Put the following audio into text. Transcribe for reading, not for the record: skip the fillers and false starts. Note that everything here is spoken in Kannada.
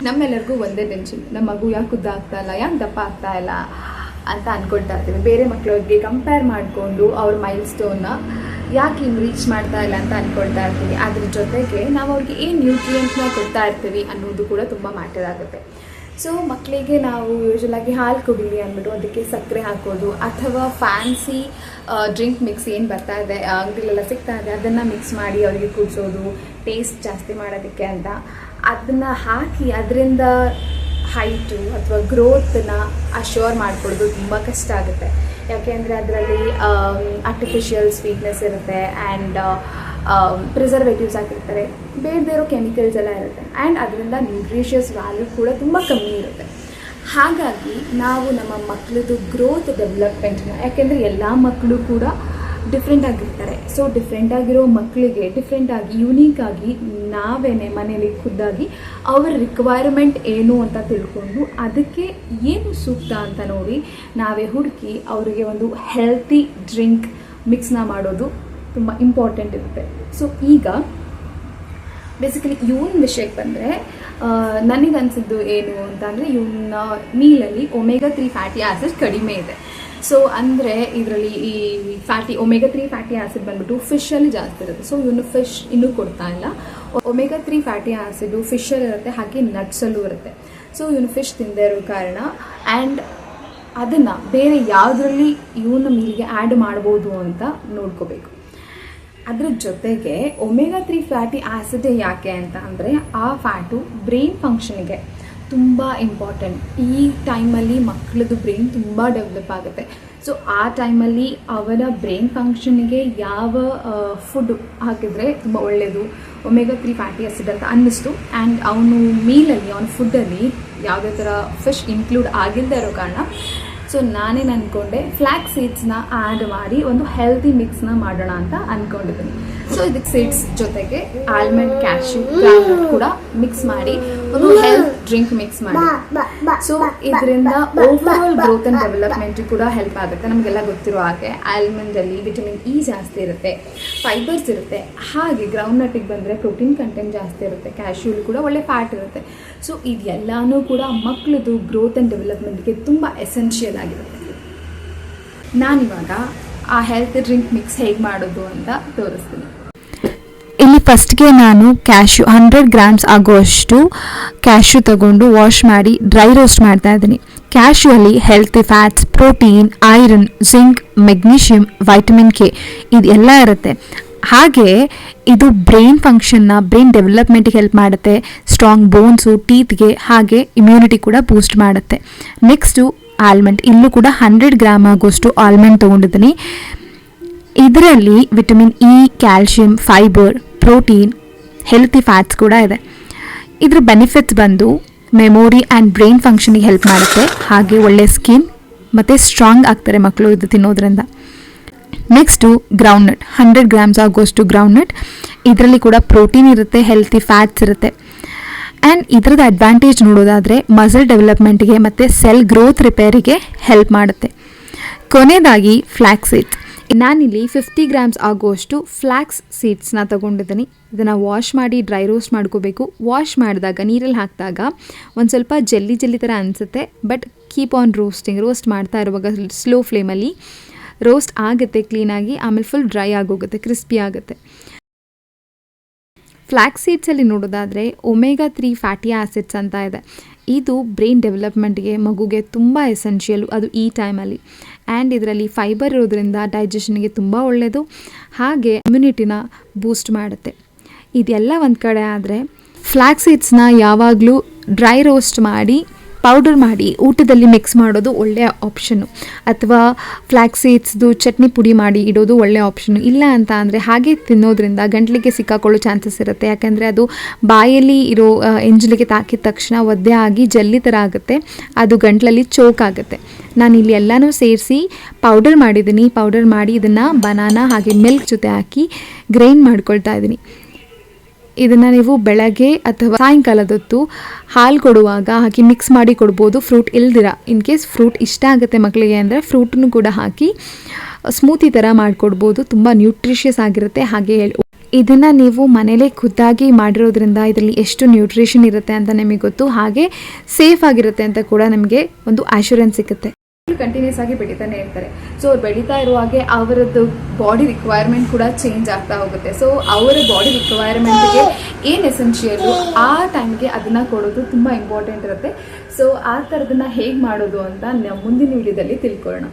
ನಮ್ಮೆಲ್ಲರಿಗೂ ಒಂದೇ ಟೆನ್ಷನ್, ನಮ್ಮ ಮಗು ಯಾಕೆ ಉದ್ದ ಆಗ್ತಾ ಇಲ್ಲ, ಯಾಕೆ ದಪ್ಪ ಆಗ್ತಾ ಇಲ್ಲ ಅಂತ ಅಂದ್ಕೊಳ್ತಾ ಇರ್ತೀವಿ. ಬೇರೆ ಮಕ್ಕಳಿಗೆ ಕಂಪೇರ್ ಮಾಡಿಕೊಂಡು ಅವ್ರ ಮೈಲ್ ಸ್ಟೋನ್ನ ಯಾಕೆ ಹಿಂಗೆ ರೀಚ್ ಮಾಡ್ತಾ ಇಲ್ಲ ಅಂತ ಅಂದ್ಕೊಳ್ತಾ ಇರ್ತೀವಿ. ಅದ್ರ ಜೊತೆಗೆ ನಾವು ಅವ್ರಿಗೆ ಏನು ನ್ಯೂಟ್ರಿಯೆಂಟ್ನ ಕೊಡ್ತಾ ಇರ್ತೀವಿ ಅನ್ನೋದು ಕೂಡ ತುಂಬ ಮ್ಯಾಟರ್ ಆಗುತ್ತೆ. ಸೊ ಮಕ್ಕಳಿಗೆ ನಾವು ಯೂಶ್ವಲಾಗಿ ಹಾಲು ಕುಡೀಲಿ ಅಂದ್ಬಿಟ್ಟು ಅದಕ್ಕೆ ಸಕ್ಕರೆ ಹಾಕೋದು, ಅಥವಾ ಫ್ಯಾನ್ಸಿ ಡ್ರಿಂಕ್ ಮಿಕ್ಸ್ ಏನು ಬರ್ತಾ ಇದೆ ಅಂಗಡಿಲೆಲ್ಲ ಸಿಗ್ತಾ ಇದೆ ಅದನ್ನು ಮಿಕ್ಸ್ ಮಾಡಿ ಅವರಿಗೆ ಕುಡಿಸೋದು, ಟೇಸ್ಟ್ ಜಾಸ್ತಿ ಮಾಡೋದಕ್ಕೆ ಅಂತ ಅದನ್ನು ಹಾಕಿ ಅದರಿಂದ ಹೈಟು ಅಥವಾ ಗ್ರೋತನ್ನ ಅಶ್ಯೂರ್ ಮಾಡಿಕೊಡೋದು ತುಂಬ ಕಷ್ಟ ಆಗುತ್ತೆ. ಯಾಕೆಂದರೆ ಅದರಲ್ಲಿ ಆರ್ಟಿಫಿಷಿಯಲ್ ಸ್ವೀಟ್ನೆಸ್ ಇರುತ್ತೆ ಆ್ಯಂಡ್ ಪ್ರಿಸರ್ವೇಟಿವ್ಸ್ ಹಾಕಿರ್ತಾರೆ, ಬೇರೆ ಇರೋ ಕೆಮಿಕಲ್ಸ್ ಎಲ್ಲ ಇರುತ್ತೆ ಆ್ಯಂಡ್ ಅದರಿಂದ ನ್ಯೂಟ್ರಿಷಿಯಸ್ ವ್ಯಾಲ್ಯೂ ಕೂಡ ತುಂಬ ಕಮ್ಮಿ ಇರುತ್ತೆ. ಹಾಗಾಗಿ ನಾವು ನಮ್ಮ ಮಕ್ಕಳದು ಗ್ರೋತ್ ಡೆವಲಪ್ಮೆಂಟ್ನ, ಯಾಕೆಂದರೆ ಎಲ್ಲ ಮಕ್ಕಳು ಕೂಡ ಡಿಫ್ರೆಂಟ್ ಆಗಿರ್ತಾರೆ. ಸೊ ಡಿಫ್ರೆಂಟ್ ಆಗಿರೋ ಮಕ್ಕಳಿಗೆ ಡಿಫ್ರೆಂಟಾಗಿ ಯುನೀಕಾಗಿ ನಾವೇನೆ ಮನೇಲಿ ಖುದ್ದಾಗಿ ಅವರ ರಿಕ್ವೈರ್ಮೆಂಟ್ ಏನು ಅಂತ ತಿಳ್ಕೊಂಡು ಅದಕ್ಕೆ ಏನು ಸೂಕ್ತ ಅಂತ ನೋಡಿ ನಾವೇ ಹುಡುಕಿ ಅವರಿಗೆ ಒಂದು ಹೆಲ್ತಿ ಡ್ರಿಂಕ್ ಮಿಕ್ಸ್ನ ಮಾಡೋದು ತುಂಬ ಇಂಪಾರ್ಟೆಂಟ್ ಇರುತ್ತೆ. ಸೊ ಈಗ ಬೇಸಿಕಲಿ ಇವನ್ ವಿಷಯಕ್ಕೆ ಬಂದರೆ ನನಗನ್ಸಿದ್ದು ಏನು ಅಂತ ಅಂದರೆ ಇವನ್ನ ಮೀಲಲ್ಲಿ ಒಮೆಗಾ 3 ಫ್ಯಾಟಿ ಆ್ಯಸಿಡ್ ಕಡಿಮೆ ಇದೆ. ಸೊ ಅಂದರೆ ಇದರಲ್ಲಿ ಈ ಒಮೆಗಾ 3 ಫ್ಯಾಟಿ ಆ್ಯಸಿಡ್ ಬಂದ್ಬಿಟ್ಟು ಫಿಶಲ್ಲಿ ಜಾಸ್ತಿ ಇರುತ್ತೆ. ಸೊ ಇವನು ಫಿಶ್ ಇನ್ನೂ ಕೊಡ್ತಾ ಇಲ್ಲ. ಒಮೆಗಾ 3 ಫ್ಯಾಟಿ ಆ್ಯಸಿಡು ಫಿಶಲ್ಲಿ ಇರುತ್ತೆ, ಹಾಗೆ ನಟ್ಸಲ್ಲೂ ಇರುತ್ತೆ. ಸೊ ಇವನು ಫಿಶ್ ತಿಂದೇ ಇರೋ ಕಾರಣ ಆ್ಯಂಡ್ ಅದನ್ನು ಬೇರೆ ಯಾವುದರಲ್ಲಿ ಇವನ ಮೀಲಿಗೆ ಆ್ಯಡ್ ಮಾಡ್ಬೋದು ಅಂತ ನೋಡ್ಕೋಬೇಕು. ಅದ್ರ ಜೊತೆಗೆ ಒಮೆಗಾ 3 ಫ್ಯಾಟಿ ಆ್ಯಸಿಡ್ ಯಾಕೆ ಅಂತ ಅಂದರೆ ಆ ಫ್ಯಾಟು ಬ್ರೈನ್ ಫಂಕ್ಷನ್ಗೆ ತುಂಬ ಇಂಪಾರ್ಟೆಂಟ್. ಈ ಟೈಮಲ್ಲಿ ಮಕ್ಕಳದು ಬ್ರೈನ್ ತುಂಬ ಡೆವಲಪ್ ಆಗುತ್ತೆ. ಸೊ ಆ ಟೈಮಲ್ಲಿ ಅವರ ಬ್ರೈನ್ ಫಂಕ್ಷನ್ಗೆ ಯಾವ ಫುಡ್ ಹಾಕಿದರೆ ತುಂಬ ಒಳ್ಳೆಯದು ಒಮೆಗಾ 3 ಫ್ಯಾಟಿ ಆ್ಯಸಿಡ್ ಅಂತ ಅನ್ನಿಸ್ತು. ಆ್ಯಂಡ್ ಅವನು ಮೀಲಲ್ಲಿ ಅವನ ಫುಡ್ಡಲ್ಲಿ ಯಾವುದೇ ಥರ ಫಿಶ್ ಇನ್ಕ್ಲೂಡ್ ಆಗಿಲ್ಲದೆ ಇರೋ ಕಾರಣ ಸೊ ನಾನೇನು ಅಂದ್ಕೊಂಡೆ ಫ್ಲ್ಯಾಕ್ಸ್ ಸೀಡ್ಸ್ನ ಆ್ಯಡ್ ಮಾಡಿ ಒಂದು ಹೆಲ್ತಿ ಮಿಕ್ಸ್ನ ಮಾಡೋಣ ಅಂತ ಅಂದ್ಕೊಂಡಿದ್ದೀನಿ. ಸೊ ಇದಕ್ಕೆ ಸೀಡ್ಸ್ ಜೊತೆಗೆ ಆಲ್ಮಂಡ್, ಕ್ಯಾಶ್ಯೂ, ಗ್ರಾನಟ್ ಕೂಡ ಮಿಕ್ಸ್ ಮಾಡಿ ಒಂದು ಹೆಲ್ತ್ ಡ್ರಿಂಕ್ ಮಿಕ್ಸ್ ಮಾಡಿ. ಸೊ ಇದರಿಂದ ಓವರಾಲ್ ಗ್ರೋತ್ ಆ್ಯಂಡ್ ಡೆವಲಪ್ಮೆಂಟ್ ಕೂಡ ಹೆಲ್ಪ್ ಆಗುತ್ತೆ. ನಮಗೆಲ್ಲ ಗೊತ್ತಿರೋ ಹಾಗೆ ಆಲ್ಮಂಡಲ್ಲಿ ವಿಟಮಿನ್ ಇ ಜಾಸ್ತಿ ಇರುತ್ತೆ, ಫೈಬರ್ಸ್ ಇರುತ್ತೆ. ಹಾಗೆ ಗ್ರೌಂಡ್ನಟ್ಟಿಗೆ ಬಂದರೆ ಪ್ರೋಟೀನ್ ಕಂಟೆಂಟ್ ಜಾಸ್ತಿ ಇರುತ್ತೆ, ಕ್ಯಾಶ್ಯೂಲಿ ಕೂಡ ಒಳ್ಳೆ ಫ್ಯಾಟ್ ಇರುತ್ತೆ. ಸೊ ಇದೆಲ್ಲನೂ ಕೂಡ ಮಕ್ಕಳದು ಗ್ರೋತ್ ಆ್ಯಂಡ್ ಡೆವಲಪ್ಮೆಂಟ್ಗೆ ತುಂಬ ಎಸೆನ್ಷಿಯಲ್ ಆಗಿರುತ್ತೆ. ನಾನಿವಾಗ ಆ ಹೆಲ್ತ್ ಡ್ರಿಂಕ್ ಮಿಕ್ಸ್ ಹೇಗೆ ಮಾಡೋದು ಅಂತ ತೋರಿಸ್ತೀನಿ. ಇಲ್ಲಿ ಫಸ್ಟ್ಗೆ ನಾನು ಕ್ಯಾಶ್ಯೂ 100 ಗ್ರಾಮ್ಸ್ ಆಗೋಷ್ಟು ಕ್ಯಾಶ್ಯೂ ತಗೊಂಡು ವಾಶ್ ಮಾಡಿ ಡ್ರೈ ರೋಸ್ಟ್ ಮಾಡ್ತಾ ಇದ್ದೀನಿ. ಕ್ಯಾಶ್ಯೂ ಅಲ್ಲಿ healthy fats, protein, iron, zinc, magnesium, vitamin K ಇದೆಲ್ಲ ಇರುತ್ತೆ. ಹಾಗೆ ಇದು ಬ್ರೈನ್ ಫಂಕ್ಷನ್ನ, ಬ್ರೈನ್ ಡೆವಲಪ್ಮೆಂಟಿಗೆ ಹೆಲ್ಪ್ ಮಾಡುತ್ತೆ, ಸ್ಟ್ರಾಂಗ್ ಬೋನ್ಸು, ಟೀತ್ಗೆ, ಹಾಗೆ ಇಮ್ಯುನಿಟಿ ಕೂಡ ಬೂಸ್ಟ್ ಮಾಡುತ್ತೆ. ನೆಕ್ಸ್ಟು ಆಲ್ಮಂಡ್, ಇಲ್ಲೂ ಕೂಡ 100 ಗ್ರಾಮ್ ಆಗೋಷ್ಟು ಆಲ್ಮಂಡ್ ತೊಗೊಂಡಿದ್ದೀನಿ. ಇದರಲ್ಲಿ vitamin E, calcium, fibre, protein, healthy fats ಕೂಡ ಇದೆ. ಇದ್ರ ಬೆನಿಫಿಟ್ಸ್ ಬಂದು ಮೆಮೊರಿ ಆ್ಯಂಡ್ ಬ್ರೈನ್ ಫಂಕ್ಷನಿಗೆ ಹೆಲ್ಪ್ ಮಾಡುತ್ತೆ, ಹಾಗೆ ಒಳ್ಳೆ ಸ್ಕಿನ್ ಮತ್ತು ಸ್ಟ್ರಾಂಗ್ ಆಗ್ತಾರೆ ಮಕ್ಕಳು ಇದು ತಿನ್ನೋದ್ರಿಂದ. ನೆಕ್ಸ್ಟು ಗ್ರೌಂಡ್ನಟ್, 100 ಗ್ರಾಮ್ಸ್ ಆಗೋಷ್ಟು ಗ್ರೌಂಡ್ನಟ್. ಇದರಲ್ಲಿ ಕೂಡ ಪ್ರೋಟೀನ್ ಇರುತ್ತೆ, ಹೆಲ್ತಿ ಫ್ಯಾಟ್ಸ್ ಇರುತ್ತೆ. ಆ್ಯಂಡ್ ಇದರದ ಅಡ್ವಾಂಟೇಜ್ ನೋಡೋದಾದರೆ ಮಸಲ್ ಡೆವಲಪ್ಮೆಂಟಿಗೆ ಮತ್ತು ಸೆಲ್ ಗ್ರೋತ್ ರಿಪೇರಿಗೆ ಹೆಲ್ಪ್ ಮಾಡುತ್ತೆ. ಕೊನೆಯದಾಗಿ ಫ್ಲ್ಯಾಕ್ಸ್ ಸೀಡ್ಸ್. ನಾನಿಲ್ಲಿ 50 ಗ್ರಾಮ್ಸ್ ಆಗುವಷ್ಟು ಫ್ಲ್ಯಾಕ್ಸ್ ಸೀಡ್ಸ್ನ ತೊಗೊಂಡಿದ್ದೀನಿ. ಇದನ್ನು ವಾಶ್ ಮಾಡಿ ಡ್ರೈ ರೋಸ್ಟ್ ಮಾಡ್ಕೋಬೇಕು. ವಾಶ್ ಮಾಡಿದಾಗ ನೀರಲ್ಲಿ ಹಾಕಿದಾಗ ಒಂದು ಸ್ವಲ್ಪ ಜೆಲ್ಲಿ ಜೆಲ್ಲಿ ಥರ ಅನಿಸುತ್ತೆ, ಬಟ್ ಕೀಪ್ ಆನ್ ರೋಸ್ಟ್ ಮಾಡ್ತಾ ಇರುವಾಗ ಸ್ಲೋ ಫ್ಲೇಮಲ್ಲಿ ರೋಸ್ಟ್ ಆಗುತ್ತೆ ಕ್ಲೀನಾಗಿ. ಆಮೇಲೆ ಫುಲ್ ಡ್ರೈ ಆಗೋಗುತ್ತೆ, ಕ್ರಿಸ್ಪಿ ಆಗುತ್ತೆ. ಫ್ಲ್ಯಾಕ್ಸ್ ಸೀಡ್ಸಲ್ಲಿ ನೋಡೋದಾದರೆ ಒಮೆಗಾ 3 ಫ್ಯಾಟಿ ಆ್ಯಸಿಡ್ಸ್ ಅಂತ ಇದೆ. ಇದು ಬ್ರೈನ್ ಡೆವಲಪ್ಮೆಂಟ್ಗೆ, ಮಗುಗೆ ತುಂಬ ಎಸೆನ್ಷಿಯಲು, ಅದು ಈ ಟೈಮಲ್ಲಿ. ಆ್ಯಂಡ್ ಇದರಲ್ಲಿ ಫೈಬರ್ ಇರೋದ್ರಿಂದ ಡೈಜೆಷನ್ಗೆ ತುಂಬ ಒಳ್ಳೆಯದು, ಹಾಗೆ ಇಮ್ಯುನಿಟಿನ ಬೂಸ್ಟ್ ಮಾಡುತ್ತೆ. ಇದೆಲ್ಲ ಒಂದು ಕಡೆ ಆದರೆ ಫ್ಲ್ಯಾಕ್ಸ್ ಸೀಡ್ಸ್ನ ಯಾವಾಗಲೂ ಡ್ರೈ ರೋಸ್ಟ್ ಮಾಡಿ ಪೌಡರ್ ಮಾಡಿ ಊಟದಲ್ಲಿ ಮಿಕ್ಸ್ ಮಾಡೋದು ಒಳ್ಳೆಯ ಆಪ್ಷನ್ನು, ಅಥವಾ ಫ್ಲ್ಯಾಕ್ಸ್ ಸೀಡ್ಸ್ದು ಚಟ್ನಿ ಪುಡಿ ಮಾಡಿ ಇಡೋದು ಒಳ್ಳೆಯ ಆಪ್ಷನ್ನು. ಇಲ್ಲ ಅಂತ ಅಂದರೆ ಹಾಗೆ ತಿನ್ನೋದ್ರಿಂದ ಗಂಟಲಿಗೆ ಸಿಕ್ಕಾಕೊಳ್ಳೋ ಚಾನ್ಸಸ್ ಇರುತ್ತೆ. ಯಾಕೆಂದರೆ ಅದು ಬಾಯಲ್ಲಿ ಇರೋ ಎಂಜಲಿಗೆ ತಾಕಿದ ತಕ್ಷಣ ಒದ್ದೆ ಆಗಿ ಜಲ್ಲಿ ಥರ ಆಗುತ್ತೆ, ಅದು ಗಂಟಲಲ್ಲಿ ಚೋಕ್ ಆಗುತ್ತೆ. ನಾನಿಲ್ಲಿ ಎಲ್ಲನೂ ಸೇರಿಸಿ ಪೌಡರ್ ಮಾಡಿದ್ದೀನಿ. ಪೌಡರ್ ಮಾಡಿ ಇದನ್ನು ಬನಾನಾ ಹಾಗೆ ಮಿಲ್ಕ್ ಜೊತೆ ಹಾಕಿ ಗ್ರೈಂಡ್ ಮಾಡ್ಕೊಳ್ತಾ ಇದ್ದೀನಿ. ಇದನ್ನು ನೀವು ಬೆಳಗ್ಗೆ ಅಥವಾ ಸಾಯಂಕಾಲದೊತ್ತು ಹಾಲು ಕೊಡುವಾಗ ಹಾಕಿ ಮಿಕ್ಸ್ ಮಾಡಿ ಕೊಡ್ಬೋದು, ಫ್ರೂಟ್ ಇಲ್ದಿರ. ಇನ್ ಕೇಸ್ ಫ್ರೂಟ್ ಇಷ್ಟ ಆಗುತ್ತೆ ಮಕ್ಕಳಿಗೆ ಅಂದರೆ ಫ್ರೂಟನ್ನು ಕೂಡ ಹಾಕಿ ಸ್ಮೂತಿ ಥರ ಮಾಡಿಕೊಡ್ಬೋದು. ತುಂಬ ನ್ಯೂಟ್ರಿಷಿಯಸ್ ಆಗಿರುತ್ತೆ. ಹಾಗೆ ಇದನ್ನು ನೀವು ಮನೇಲೇ ಖುದ್ದಾಗಿ ಮಾಡಿರೋದ್ರಿಂದ ಇದರಲ್ಲಿ ಎಷ್ಟು ನ್ಯೂಟ್ರಿಷನ್ ಇರುತ್ತೆ ಅಂತ ನಿಮಗೆ ಗೊತ್ತು, ಹಾಗೆ ಸೇಫ್ ಆಗಿರುತ್ತೆ ಅಂತ ಕೂಡ ನಮಗೆ ಒಂದು ಅಶ್ಯೂರೆನ್ಸ್ ಸಿಗುತ್ತೆ. ಕಂಟಿನ್ಯೂಸ್ ಆಗಿ ಬೆಳೀತಾನೆ ಇರ್ತಾರೆ. ಸೊ ಅವ್ರು ಬೆಳೀತಾ ಇರುವಾಗೆ ಅವರದ್ದು ಬಾಡಿ ರಿಕ್ವೈರ್ಮೆಂಟ್ ಕೂಡ ಚೇಂಜ್ ಆಗ್ತಾ ಹೋಗುತ್ತೆ. ಸೊ ಅವರ ಬಾಡಿ ರಿಕ್ವೈರ್ಮೆಂಟ್ಗೆ ಏನು ಎಸೆನ್ಷಿಯಲ್ಲು ಆ ಟೈಮ್ಗೆ ಅದನ್ನು ಕೊಡೋದು ತುಂಬ ಇಂಪಾರ್ಟೆಂಟ್ ಇರುತ್ತೆ. ಸೊ ಆ ಥರದನ್ನ ಹೇಗೆ ಮಾಡೋದು ಅಂತ ನಾವು ಮುಂದಿನ ವಿಡಿಯೋದಲ್ಲಿ ತಿಳ್ಕೊಳ್ಳೋಣ.